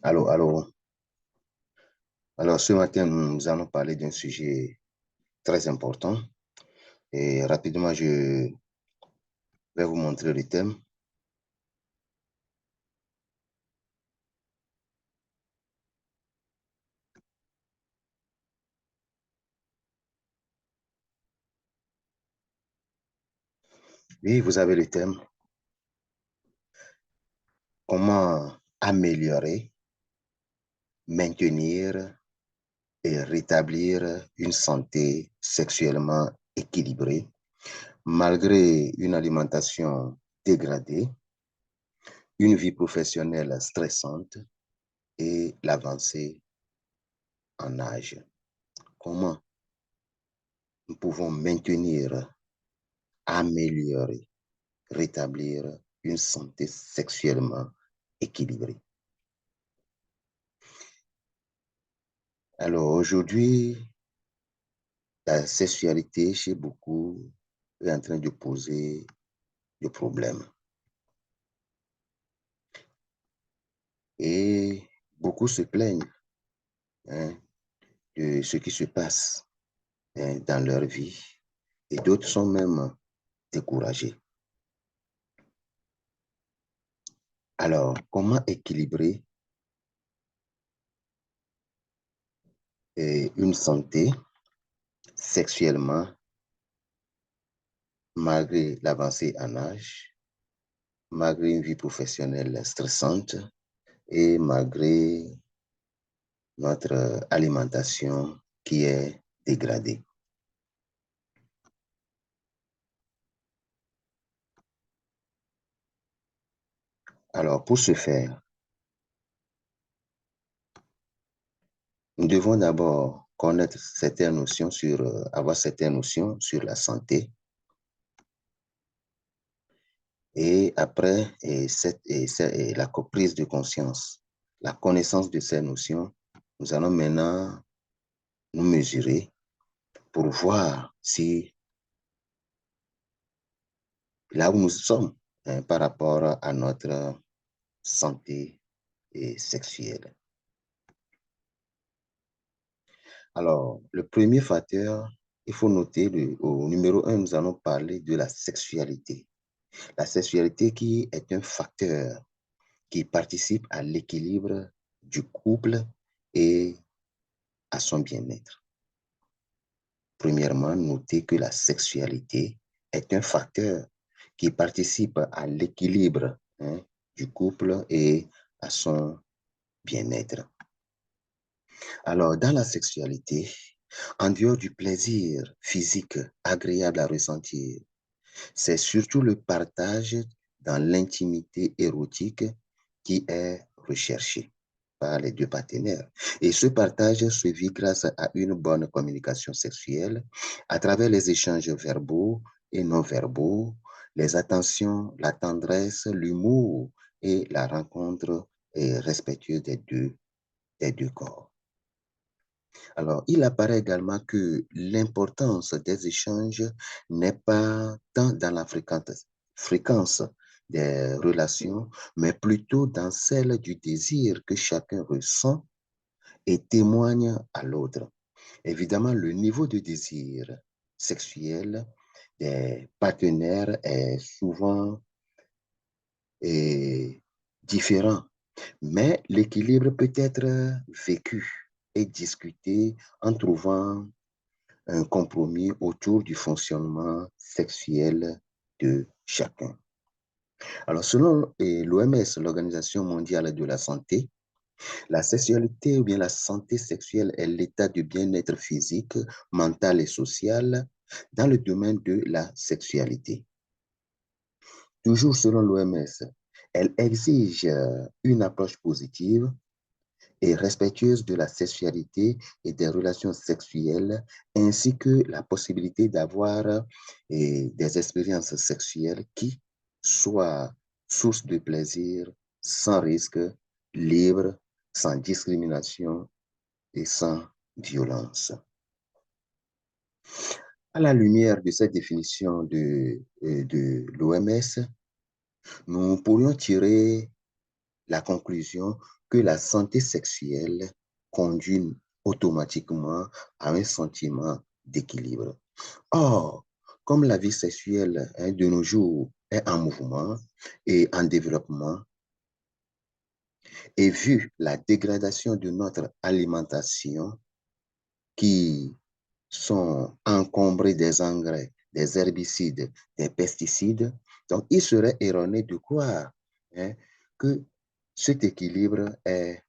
Alors, alors, alors, ce matin, nous allons parler d'un sujet très important et rapidement, je vais vous montrer le thème. Oui, vous avez le thème. Comment améliorer, maintenir et rétablir une santé sexuellement équilibrée malgré une alimentation dégradée, une vie professionnelle stressante et l'avancée en âge. Comment nous pouvons maintenir, améliorer, rétablir une santé sexuellement équilibrée. Alors aujourd'hui, la sexualité chez beaucoup est en train de poser des problèmes. Et beaucoup se plaignent hein, de ce qui se passe dans leur vie. Et d'autres sont même découragés. Alors, comment équilibrer une santé sexuellement malgré l'avancée en âge, malgré une vie professionnelle stressante et malgré notre alimentation qui est dégradée. Alors, pour ce faire, nous devons d'abord connaître certaines notions avoir certaines notions sur la santé. Et après, la prise de conscience, la connaissance de ces notions, nous allons maintenant nous mesurer pour voir si là où nous sommes par rapport à notre santé sexuelle. Alors, le premier facteur, il faut noter, au numéro 1, nous allons parler de la sexualité. La sexualité qui est un facteur qui participe à l'équilibre du couple et à son bien-être. Premièrement, notez que la sexualité est un facteur qui participe à l'équilibre du couple et à son bien-être. Alors, dans la sexualité, en dehors du plaisir physique agréable à ressentir, c'est surtout le partage dans l'intimité érotique qui est recherché par les deux partenaires. Et ce partage se vit grâce à une bonne communication sexuelle à travers les échanges verbaux et non verbaux, les attentions, la tendresse, l'humour et la rencontre respectueuse des deux corps. Alors, il apparaît également que l'importance des échanges n'est pas tant dans la fréquence des relations, mais plutôt dans celle du désir que chacun ressent et témoigne à l'autre. Évidemment, le niveau de désir sexuel des partenaires est souvent différent, mais l'équilibre peut être vécu et discuté en trouvant un compromis autour du fonctionnement sexuel de chacun. Alors, selon l'OMS, l'Organisation mondiale de la santé, la sexualité ou bien la santé sexuelle est l'état de bien-être physique, mental et social dans le domaine de la sexualité. Toujours selon l'OMS, elle exige une approche positive et respectueuse de la sexualité et des relations sexuelles, ainsi que la possibilité d'avoir des expériences sexuelles qui soient source de plaisir, sans risque, libre, sans discrimination et sans violence. À la lumière de cette définition de l'OMS, nous pourrions tirer la conclusion que la santé sexuelle conduit automatiquement à un sentiment d'équilibre. Or, comme la vie sexuelle de nos jours est en mouvement et en développement, et vu la dégradation de notre alimentation qui sont encombrés des engrais, des herbicides, des pesticides. Donc, il serait erroné de croire que cet équilibre est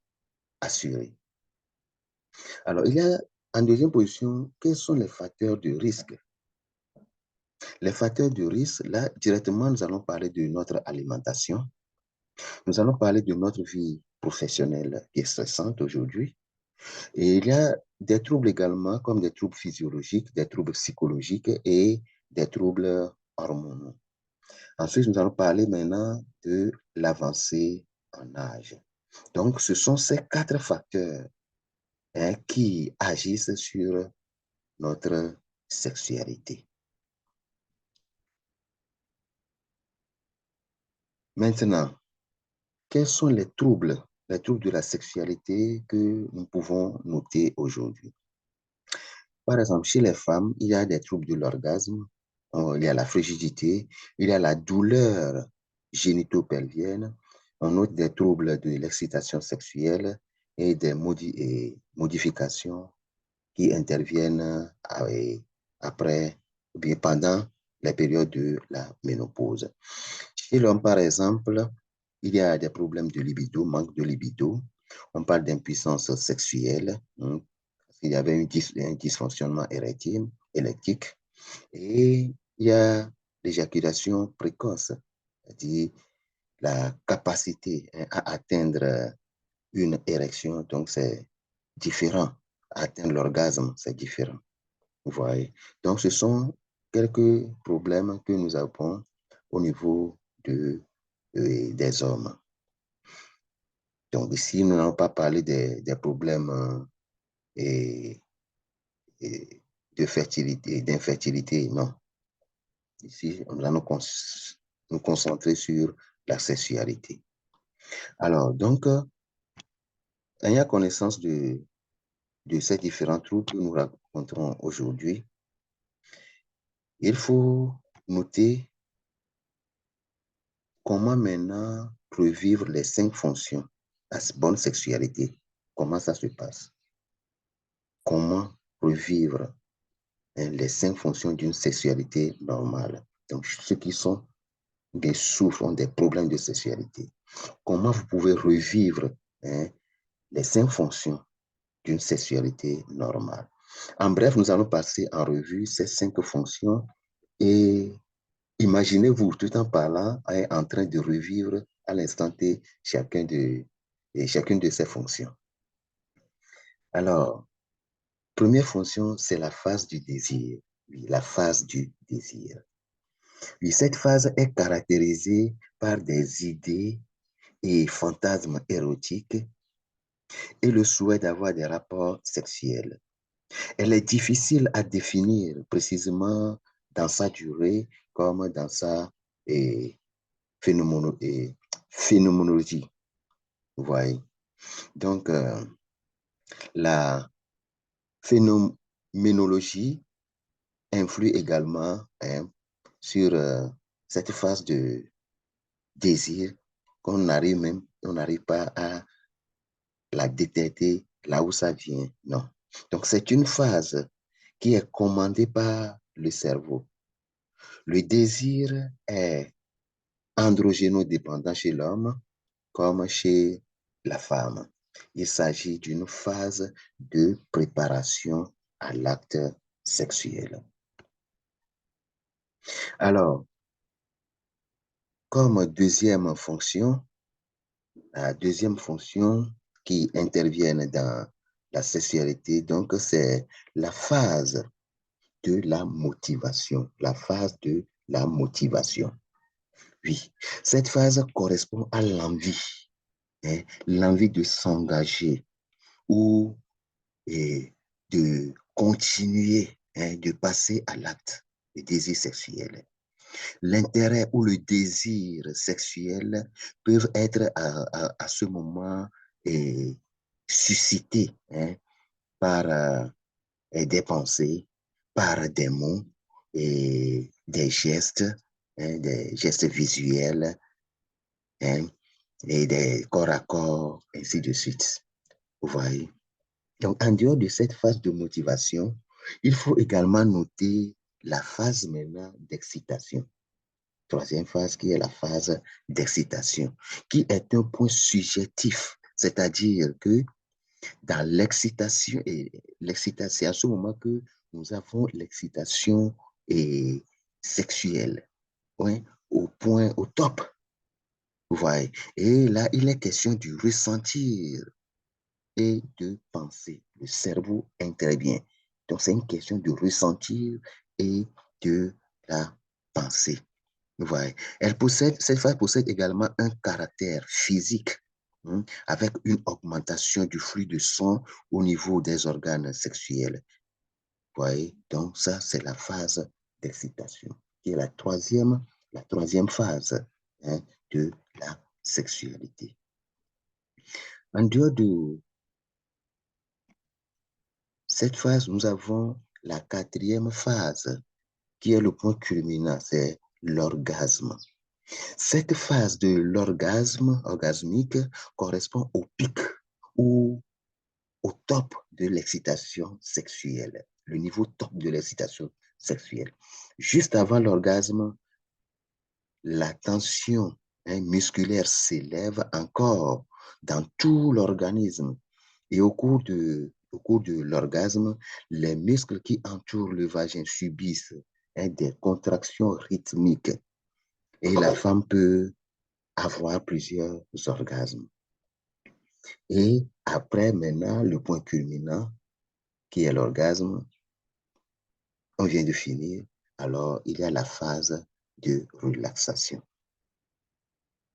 assuré. Alors, il y a en deuxième position, quels sont les facteurs de risque? Les facteurs de risque, là, directement, nous allons parler de notre alimentation. Nous allons parler de notre vie professionnelle qui est stressante aujourd'hui. Et il y a des troubles également, comme des troubles physiologiques, des troubles psychologiques et des troubles hormonaux. Ensuite, nous allons parler maintenant de l'avancée en âge. Donc, ce sont ces quatre facteurs qui agissent sur notre sexualité. Maintenant, quels sont les troubles de la sexualité que nous pouvons noter aujourd'hui? Par exemple, chez les femmes, il y a des troubles de l'orgasme, il y a la frigidité, il y a la douleur génitopelvienne, on note des troubles de l'excitation sexuelle et des modifications qui interviennent après ou bien pendant la période de la ménopause. Chez l'homme, par exemple, il y a des problèmes de libido, manque de libido. On parle d'impuissance sexuelle, hein, il y avait un dysfonctionnement électrique et il y a l'éjaculation précoce, c'est-à-dire la capacité à atteindre une érection, donc c'est différent. Atteindre l'orgasme, c'est différent. Vous voyez. Donc, ce sont quelques problèmes que nous avons au niveau des hommes. Donc, ici, nous n'allons pas parler des problèmes et de fertilité, d'infertilité, non. Ici, nous allons nous concentrer sur la sexualité. Alors, donc, ayant connaissance de ces différents troubles que nous rencontrons aujourd'hui, il faut noter comment maintenant revivre les 5 fonctions à bonne sexualité. Comment ça se passe? Comment revivre les 5 fonctions d'une sexualité normale? Donc, ceux qui sont bien souffrent des problèmes de sexualité. Comment vous pouvez revivre les 5 fonctions d'une sexualité normale? En bref, nous allons passer en revue ces 5 fonctions et imaginez-vous, tout en parlant, en train de revivre à l'instant T chacune de ces fonctions. Alors, première fonction, c'est la phase du désir. Oui, la phase du désir. Oui, cette phase est caractérisée par des idées et fantasmes érotiques et le souhait d'avoir des rapports sexuels. Elle est difficile à définir précisément dans sa durée comme dans sa eh, phénoménologie. Vous voyez. Donc, la phénoménologie influe également sur cette phase de désir qu'on on n'arrive pas à la détecter là où ça vient. Non. Donc, c'est une phase qui est commandée par le cerveau. Le désir est androgénodépendant chez l'homme comme chez la femme. Il s'agit d'une phase de préparation à l'acte sexuel. Alors, comme deuxième fonction, la deuxième fonction qui intervient dans la sexualité, donc c'est la phase de la motivation. La phase de la motivation. Oui, cette phase correspond à l'envie, l'envie de s'engager ou de continuer, de passer à l'acte, le désir sexuel. L'intérêt ou le désir sexuel peuvent être à ce moment eh, suscités hein, par des pensées, par des mots et des gestes visuels hein, et des corps à corps, ainsi de suite. Vous voyez? Donc, en dehors de cette phase de motivation, il faut également noter la phase maintenant d'excitation. Troisième phase qui est la phase d'excitation, qui est un point subjectif, c'est-à-dire que dans l'excitation, et l'excitation, c'est à ce moment que nous avons l'excitation et sexuelle, ouais, au point, au top, vous voyez. Et là, il est question du ressentir et de penser. Le cerveau intervient. Donc, c'est une question de ressentir et de la pensée. Ouais. Cette phase possède également un caractère physique, hein, avec une augmentation du flux de sang au niveau des organes sexuels. Ouais. Donc, ça, c'est la phase d'excitation, qui est la troisième phase hein, de la sexualité. En dehors de cette phase, nous avons la quatrième phase, qui est le point culminant, c'est l'orgasme. Cette phase de l'orgasme orgasmique correspond au pic ou au top de l'excitation sexuelle, le niveau top de l'excitation sexuelle. Juste avant l'orgasme, la tension musculaire s'élève encore dans tout l'organisme et au cours de l'orgasme, les muscles qui entourent le vagin subissent des contractions rythmiques et la femme peut avoir plusieurs orgasmes. Et après, maintenant, le point culminant, qui est l'orgasme, on vient de finir, alors il y a la phase de relaxation.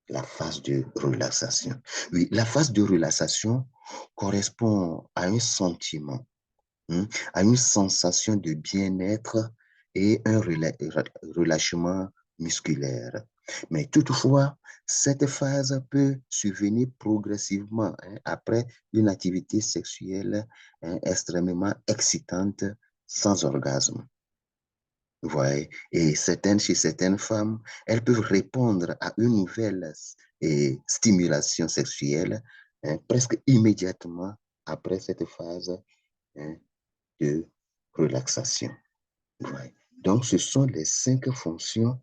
La phase de relaxation. Oui, la phase de relaxation correspond à un sentiment, hein, à une sensation de bien-être et un relâchement musculaire. Mais toutefois, cette phase peut survenir progressivement hein, après une activité sexuelle hein, extrêmement excitante sans orgasme. Vous voyez? Et chez certaines femmes, elles peuvent répondre à une nouvelle stimulation sexuelle hein, presque immédiatement après cette phase hein, de relaxation. Ouais. Donc, ce sont les cinq fonctions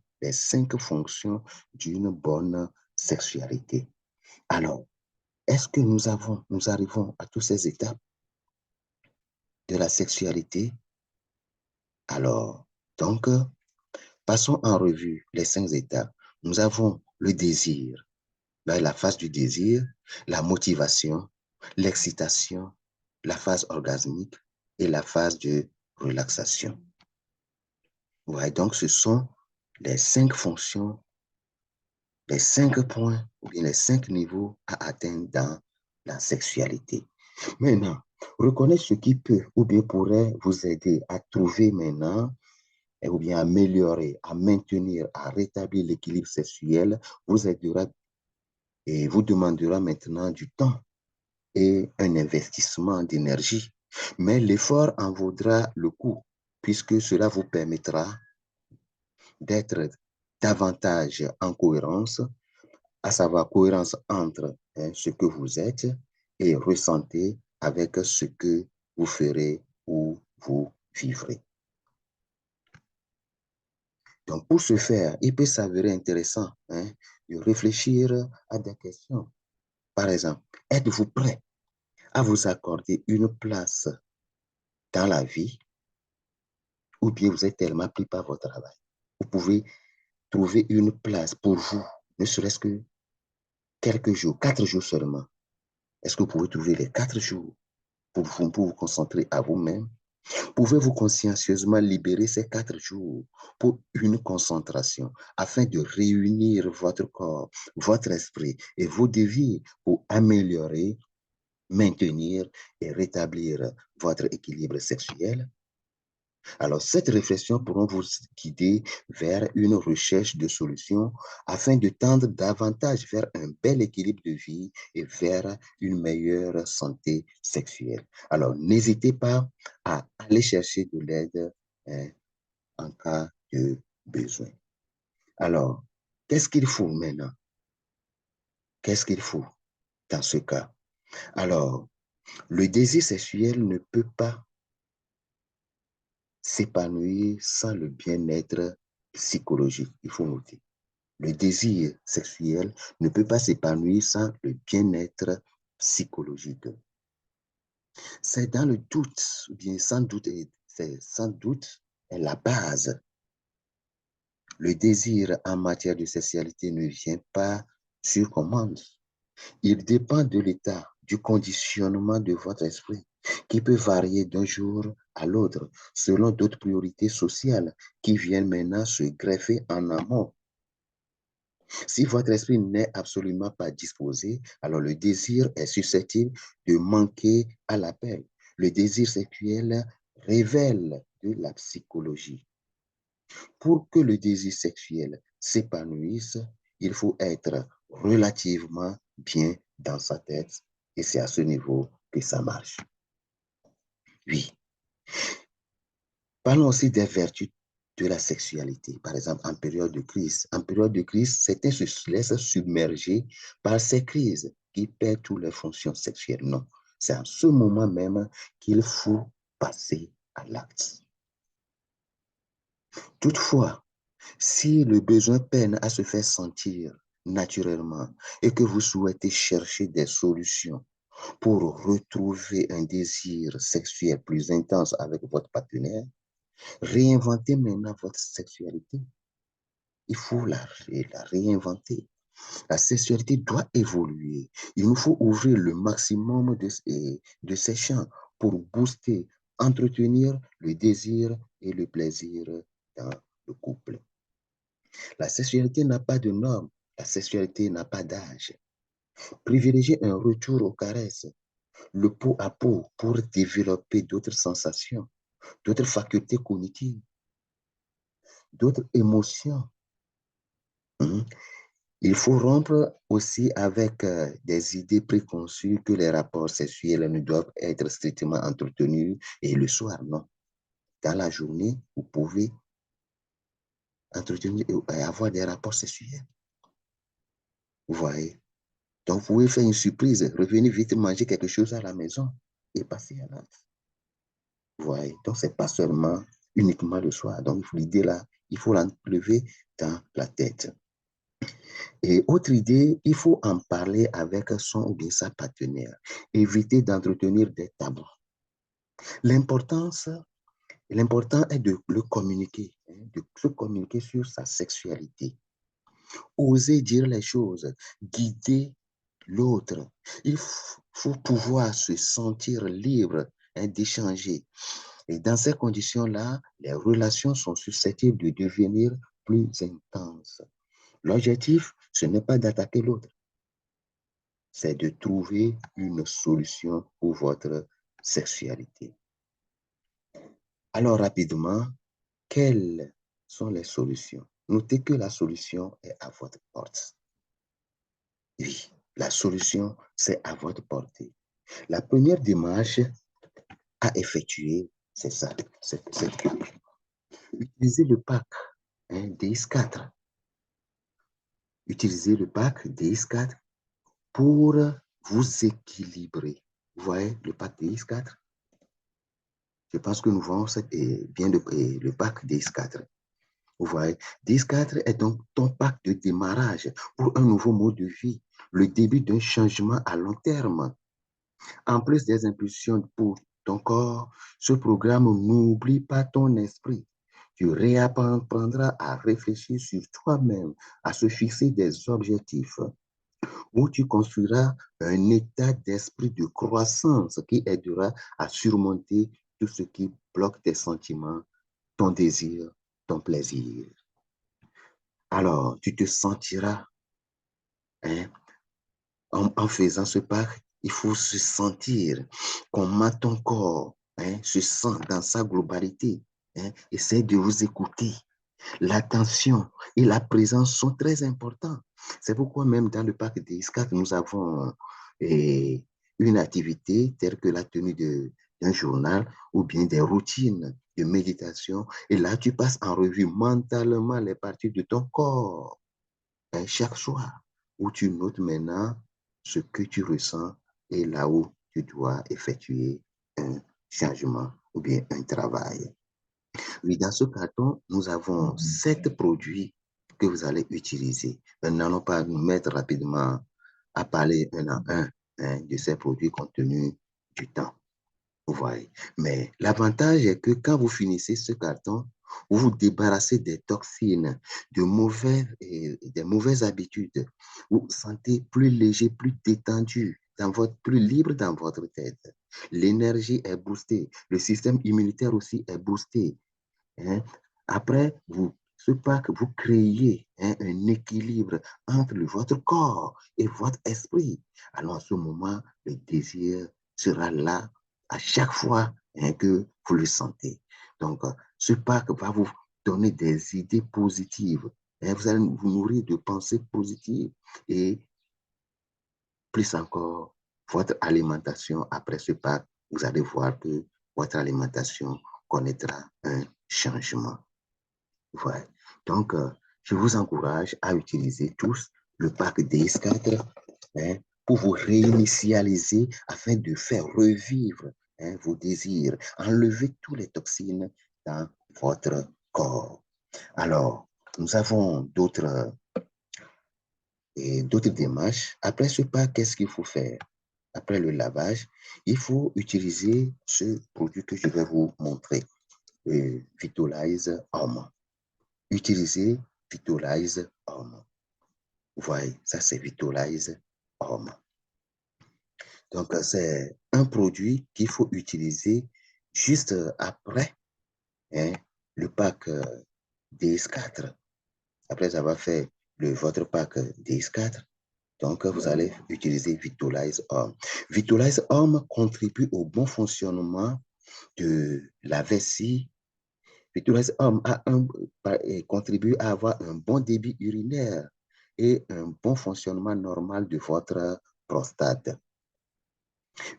d'une bonne sexualité. Alors, est-ce que nous arrivons à toutes ces étapes de la sexualité? Alors, donc, passons en revue les 5 étapes. Nous avons le désir, la phase du désir, la motivation, l'excitation, la phase orgasmique et la phase de relaxation. Ouais, donc, ce sont les 5 fonctions, les 5 points ou bien les 5 niveaux à atteindre dans la sexualité. Maintenant, reconnaître ce qui peut ou bien pourrait vous aider à trouver maintenant ou bien améliorer, à maintenir, à rétablir l'équilibre sexuel vous aidera et vous demandera maintenant du temps et un investissement d'énergie. Mais l'effort en vaudra le coup puisque cela vous permettra d'être davantage en cohérence, à savoir cohérence entre ce que vous êtes et ressentez avec ce que vous ferez ou vous vivrez. Donc, pour ce faire, il peut s'avérer intéressant hein, de réfléchir à des questions. Par exemple, êtes-vous prêt à vous accorder une place dans la vie ou bien vous êtes tellement pris par votre travail? Vous pouvez trouver une place pour vous, ne serait-ce que quelques jours, 4 jours seulement. Est-ce que vous pouvez trouver les 4 jours pour vous concentrer à vous-même? Pouvez-vous consciencieusement libérer ces 4 jours pour une concentration afin de réunir votre corps, votre esprit et vos désirs pour améliorer, maintenir et rétablir votre équilibre sexuel? Alors, cette réflexion pourra vous guider vers une recherche de solutions afin de tendre davantage vers un bel équilibre de vie et vers une meilleure santé sexuelle. Alors, n'hésitez pas à aller chercher de l'aide, hein, en cas de besoin. Alors, qu'est-ce qu'il faut maintenant? Qu'est-ce qu'il faut dans ce cas? Alors, le désir sexuel ne peut pas s'épanouir sans le bien-être psychologique. Il faut noter. Le désir sexuel ne peut pas s'épanouir sans le bien-être psychologique. C'est dans le doute, ou bien sans doute, c'est sans doute la base. Le désir en matière de sexualité ne vient pas sur commande. Il dépend de l'état, du conditionnement de votre esprit, qui peut varier d'un jour à l'autre selon d'autres priorités sociales qui viennent maintenant se greffer en amont. Si votre esprit n'est absolument pas disposé, alors le désir est susceptible de manquer à l'appel. Le désir sexuel révèle de la psychologie. Pour que le désir sexuel s'épanouisse, il faut être relativement bien dans sa tête et c'est à ce niveau que ça marche. Oui. Parlons aussi des vertus de la sexualité. Par exemple, en période de crise. En période de crise, certains se laissent submerger par ces crises qui perdent toutes leurs fonctions sexuelles. Non, c'est en ce moment même qu'il faut passer à l'acte. Toutefois, si le besoin peine à se faire sentir naturellement et que vous souhaitez chercher des solutions pour retrouver un désir sexuel plus intense avec votre partenaire, réinventez maintenant votre sexualité. Il faut la réinventer. La sexualité doit évoluer. Il nous faut ouvrir le maximum de ces champs pour booster, entretenir le désir et le plaisir dans le couple. La sexualité n'a pas de normes. La sexualité n'a pas d'âge. Privilégiez un retour aux caresses, le pot à pot pour développer d'autres sensations, d'autres facultés cognitives, d'autres émotions. Mhm. Il faut rompre aussi avec des idées préconçues que les rapports sexuels ne doivent être strictement entretenus et le soir, non. Dans la journée, vous pouvez entretenir et avoir des rapports sexuels. Vous voyez? Donc, vous pouvez faire une surprise, revenir vite manger quelque chose à la maison et passer à l'acte. Vous voyez? Donc, ce n'est pas seulement uniquement le soir. Donc, l'idée là, il faut l'enlever dans la tête. Et autre idée, il faut en parler avec son ou bien sa partenaire. Éviter d'entretenir des tabous. L'important est de le communiquer, hein, de se communiquer sur sa sexualité. Oser dire les choses, guider l'autre. Il faut pouvoir se sentir libre, hein, d'échanger. Et dans ces conditions-là, les relations sont susceptibles de devenir plus intenses. L'objectif, ce n'est pas d'attaquer l'autre, c'est de trouver une solution pour votre sexualité. Alors, rapidement, quelles sont les solutions? Notez que la solution est à votre porte. Oui, la solution, c'est à votre portée. La première démarche à effectuer, c'est ça, cette pack. Utilisez le pack, hein, DX4. Utilisez le pack DX4 pour vous équilibrer. Vous voyez le pack DX4? Je pense que nous voyons bien le pack DX4. Vous voyez, DX4 est donc ton pack de démarrage pour un nouveau mode de vie, le début d'un changement à long terme. En plus des impulsions pour ton corps, ce programme n'oublie pas ton esprit. Tu réapprendras à réfléchir sur toi-même, à se fixer des objectifs, où tu construiras un état d'esprit de croissance qui aidera à surmonter tout ce qui bloque tes sentiments, ton désir, ton plaisir. Alors, tu te sentiras, hein, en faisant ce pas, il faut se sentir comment ton corps, hein, se sent dans sa globalité. hein, essayez de vous écouter. L'attention et la présence sont très importants. C'est pourquoi même dans le parc des ISCAC, nous avons une activité telle que la tenue d'un journal ou bien des routines de méditation. Et là, tu passes en revue mentalement les parties de ton corps, hein, chaque soir, où tu notes maintenant ce que tu ressens et là où tu dois effectuer un changement ou bien un travail. Oui, dans ce carton, nous avons 7 produits que vous allez utiliser. Nous n'allons pas nous mettre rapidement à parler un à un, hein, de ces produits compte tenu du temps. Vous voyez. Mais l'avantage est que quand vous finissez ce carton, vous vous débarrassez des toxines, des mauvaises habitudes. Vous vous sentez plus léger, plus détendu, plus libre dans votre tête. L'énergie est boostée. Le système immunitaire aussi est boosté. Hein. Après, ce pas que vous créez, hein, un équilibre entre votre corps et votre esprit. Alors, à ce moment, le désir sera là à chaque fois, hein, que vous le sentez. Donc, ce pack va vous donner des idées positives. Hein. Vous allez vous nourrir de pensées positives et plus encore, votre alimentation après ce pack, vous allez voir que votre alimentation connaîtra un changement. Ouais. Donc, je vous encourage à utiliser tous le pack DS4, hein, pour vous réinitialiser afin de faire revivre, hein, vos désirs, enlever toutes les toxines dans votre corps. Alors, nous avons d'autres démarches. Après ce pack, qu'est-ce qu'il faut faire? Après le lavage, il faut utiliser ce produit que je vais vous montrer, le Vitalize Homme. Utilisez Vitalize Homme. Vous voyez, ça c'est Vitalize Homme. Donc, c'est un produit qu'il faut utiliser juste après, hein, le pack DS4. Après avoir fait votre pack DS4, donc vous allez utiliser Vitalize Homme. Vitalize Homme contribue au bon fonctionnement de la vessie. Vitalize Homme contribue à avoir un bon débit urinaire et un bon fonctionnement normal de votre prostate.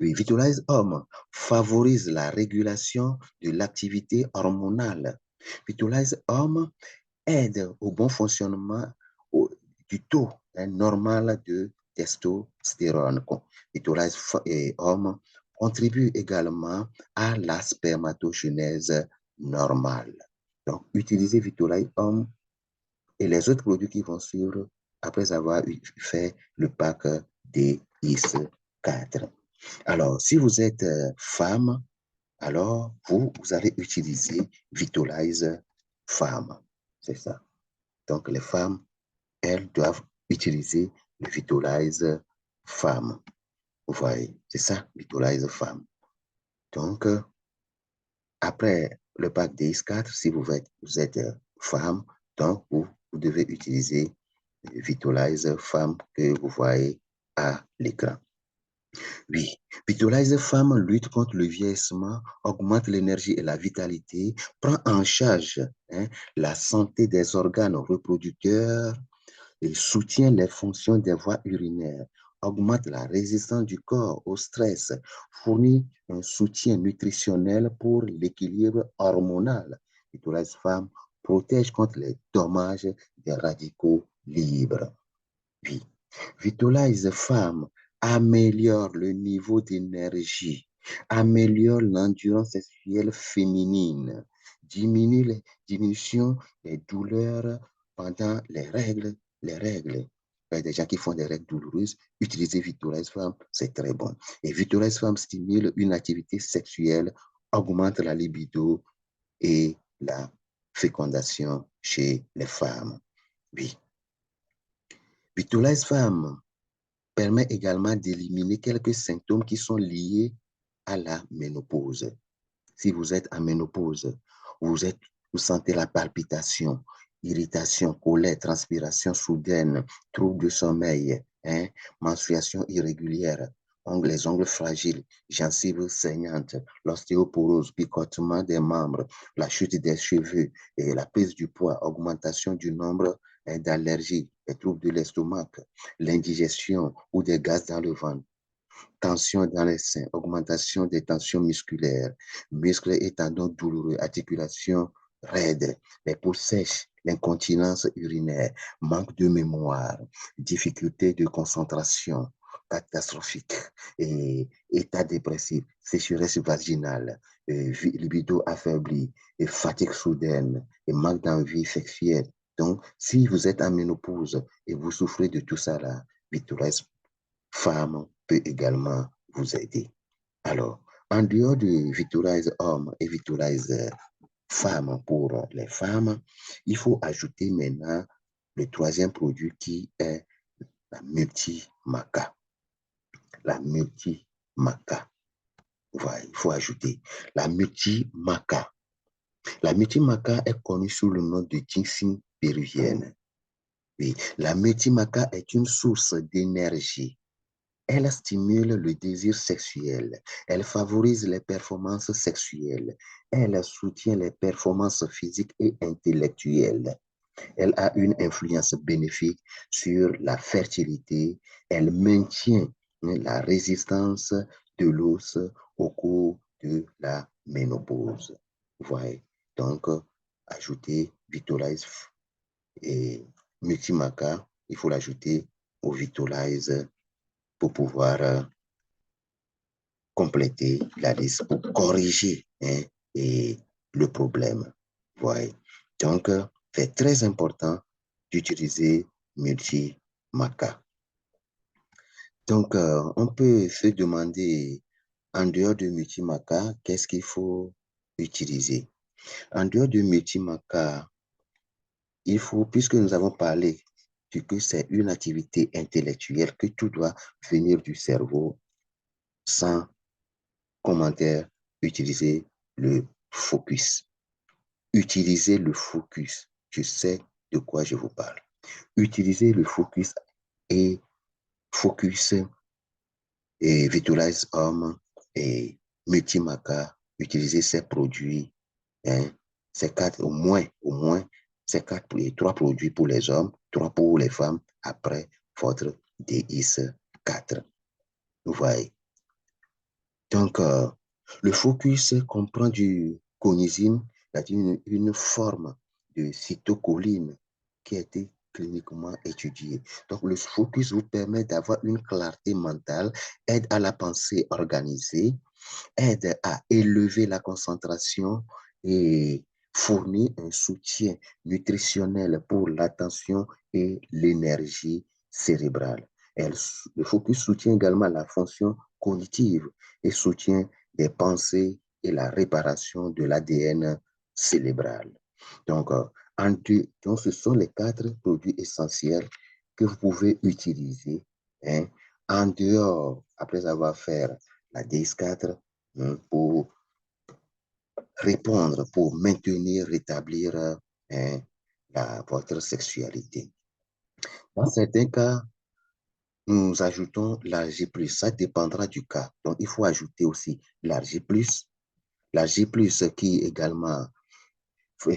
Oui, Vitalize Homme favorise la régulation de l'activité hormonale. Vitalize Homme aide au bon fonctionnement du taux, hein, normal de testostérone. Vitalize Homme contribue également à la spermatogenèse normale. Donc, utilisez Vitalize Homme et les autres produits qui vont suivre après avoir fait le pack des IS4. Alors, si vous êtes femme, alors vous allez utiliser Vitalize Femme. C'est ça. Donc, les femmes, elles doivent utiliser le Vitalize Femme. Vous voyez, c'est ça, Vitalize Femme. Donc, après le pack DS4, si vous êtes femme, donc vous devez utiliser Vitalize Femme que vous voyez à l'écran. Oui, Vitalize Femme lutte contre le vieillissement, augmente l'énergie et la vitalité, prend en charge, hein, la santé des organes reproducteurs et soutient les fonctions des voies urinaires, augmente la résistance du corps au stress, fournit un soutien nutritionnel pour l'équilibre hormonal. Vitalize Femme protège contre les dommages des radicaux libres. Oui. Vitalize Femme améliore le niveau d'énergie, améliore l'endurance sexuelle féminine, diminution des douleurs pendant les règles. Il y a des gens qui font des règles douloureuses, utiliser Vitalize Femme, c'est très bon. Et Vitalize Femme stimule une activité sexuelle, augmente la libido et la fécondation chez les femmes. Oui. Vitalize Femme permet également d'éliminer quelques symptômes qui sont liés à la ménopause. Si vous êtes en ménopause, vous sentez la palpitation, irritation, colère, transpiration soudaine, trouble de sommeil, hein, menstruation irrégulière. les ongles fragiles, gencives saignantes, l'ostéoporose, picotement des membres, la chute des cheveux, et la prise du poids, augmentation du nombre d'allergies, les troubles de l'estomac, l'indigestion ou des gaz dans le ventre, tension dans les seins, augmentation des tensions musculaires, muscles et tendons douloureux, articulations raides, les peaux sèches, l'incontinence urinaire, manque de mémoire, difficulté de concentration catastrophique, et état dépressif, sécheresse vaginale, libido affaibli, et fatigue soudaine, et manque d'envie sexuelle. Donc, si vous êtes en ménopause et vous souffrez de tout ça là, Vitolize femme peut également vous aider. Alors, en dehors de Vitolize homme et Vitolize femme pour les femmes, il faut ajouter maintenant le troisième produit qui est la multimaca. La multimaca. Voilà, il faut ajouter la multimaca. La multimaca est connue sous le nom de ginseng péruvienne. Oui, la multimaca est une source d'énergie. Elle stimule le désir sexuel, elle favorise les performances sexuelles, elle soutient les performances physiques et intellectuelles. Elle a une influence bénéfique sur la fertilité, elle maintient la résistance de l'os au cours de la ménopause. Vous voyez, donc, ajouter Vitolize et Multimaca, il faut l'ajouter au Vitolize pour pouvoir compléter la liste, pour corriger et le problème. Voyez. Donc, c'est très important d'utiliser Multimaca. Donc, on peut se demander, en dehors de Multimaca, qu'est-ce qu'il faut utiliser? En dehors de Multimaca, il faut, puisque nous avons parlé que c'est une activité intellectuelle, que tout doit venir du cerveau, sans commentaire, utiliser le focus. Utilisez le focus. Je sais de quoi je vous parle. Utilisez le focus et focus et Vitolize Homme et Multimaca. Utilisez ces produits, hein, ces quatre, au moins, ces quatre, trois produits pour les hommes, trois pour les femmes, après votre DIS4. Vous voyez. Donc, le focus comprend du cognizine, c'est-à-dire une forme de cytocholine qui a été cliniquement étudiée. Donc, le focus vous permet d'avoir une clarté mentale, aide à la pensée organisée, aide à élever la concentration et fournit un soutien nutritionnel pour l'attention et l'énergie cérébrale. Le focus soutient également la fonction cognitive et soutient les pensées et la réparation de l'ADN cérébral. Donc, donc, ce sont les quatre produits essentiels que vous pouvez utiliser en dehors, après avoir fait la DS4, pour répondre, pour maintenir, rétablir votre sexualité. Dans certains cas, nous ajoutons l'G+. Ça dépendra du cas. Donc, il faut ajouter aussi l'G+. L'G+, qui également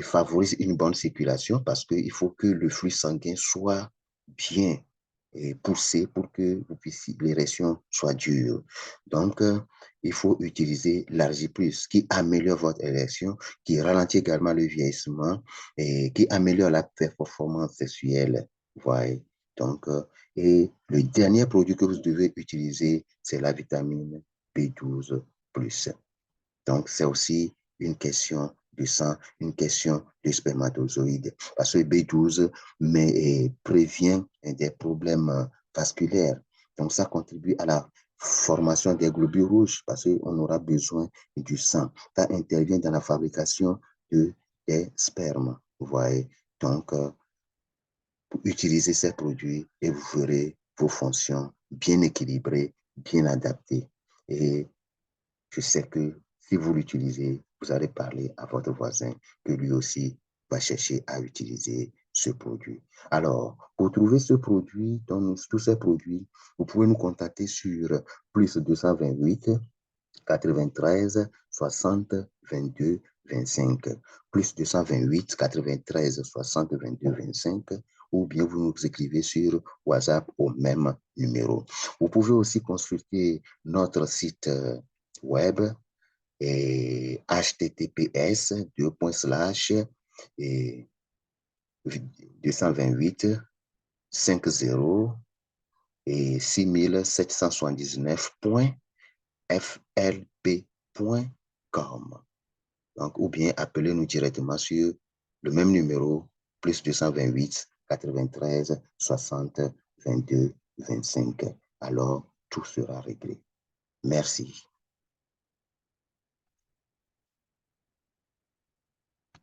favorise une bonne circulation parce qu'il faut que le flux sanguin soit bien poussé pour que l'érection soit dure. Donc, il faut utiliser l'Argi+, qui améliore votre érection, qui ralentit également le vieillissement et qui améliore la performance sexuelle. Voyez. Donc, et le dernier produit que vous devez utiliser, c'est la vitamine B12+. Donc, c'est aussi une question de sang, une question de spermatozoïdes. Parce que B12 prévient des problèmes vasculaires. Donc, ça contribue à la formation des globules rouges parce qu'on aura besoin du sang. Ça intervient dans la fabrication des spermes. Vous voyez. Donc, utilisez ces produits et vous ferez vos fonctions bien équilibrées, bien adaptées. Et je sais que si vous l'utilisez, vous allez parler à votre voisin que lui aussi va chercher à utiliser ce ce produit. Alors, pour trouver ce produit, tous ces produits, vous pouvez nous contacter sur plus 228 93 60 22 25, plus 228 93 60 22 25, ou bien vous nous écrivez sur WhatsApp au même numéro. Vous pouvez aussi consulter notre site web et https et 228 50 et 6779.flp.com. Donc, ou bien appelez-nous directement sur le même numéro, plus 228 93 60 22 25. Alors, tout sera réglé. Merci.